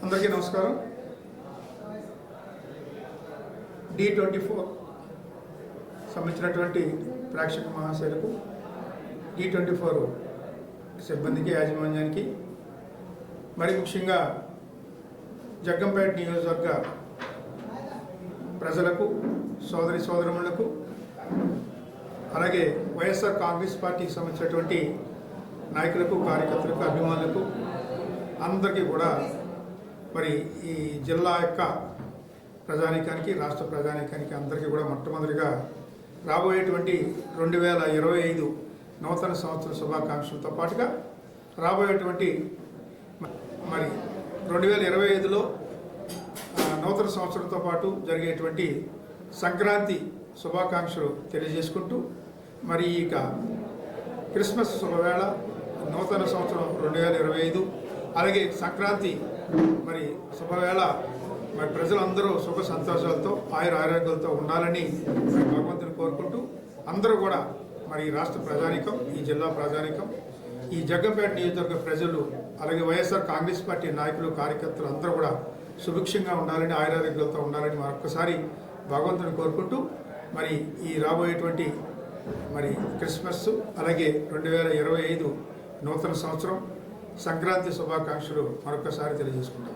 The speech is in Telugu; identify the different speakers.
Speaker 1: అందరికీ నమస్కారం. D24 సంబంధించినటువంటి ప్రేక్షక మహాశయులకు, D24 సిబ్బందికి, యాజమాన్యానికి, మరి ముఖ్యంగా జగ్గంపేట నియోజకవర్గ ప్రజలకు, సోదరిమణులకు, అలాగే వైఎస్ఆర్ కాంగ్రెస్ పార్టీకి సంబంధించినటువంటి నాయకులకు, కార్యకర్తలకు, అభిమానులకు అందరికీ కూడా మరి ఈ జిల్లా యొక్క ప్రజానీకానికి, రాష్ట్ర ప్రజానీకానికి అందరికీ కూడా మొట్టమొదటిగా రాబోయేటువంటి 2025 నూతన సంవత్సర శుభాకాంక్షలతో పాటుగా రాబోయేటువంటి మరి 2025లో నూతన సంవత్సరంతో పాటు జరిగేటువంటి సంక్రాంతి శుభాకాంక్షలు తెలియజేసుకుంటూ, మరి ఇక క్రిస్మస్ శుభవేళ, నూతన సంవత్సరం 2025, అలాగే సంక్రాంతి మరి శుభవేళ మరి ప్రజలందరూ సుఖ సంతోషాలతో, ఆరోగ్యాలతో ఉండాలని భగవంతుని కోరుకుంటూ, అందరూ కూడా మరి రాష్ట్ర ప్రజానీకం, ఈ జిల్లా ప్రజానీకం, ఈ జగ్గంపేట నియోజకవర్గ ప్రజలు, అలాగే వైఎస్ఆర్ కాంగ్రెస్ పార్టీ నాయకులు, కార్యకర్తలు అందరూ కూడా సుభిక్షంగా ఉండాలని, ఆరోగ్యాలతో ఉండాలని మరొకసారి భగవంతుని కోరుకుంటూ, మరి ఈ రాబోయేటువంటి మరి క్రిస్మస్, అలాగే 2025 నూతన సంవత్సరం సంక్రాంతి శుభాకాంక్షలు మరొకసారి తెలియజేసుకుంటాం.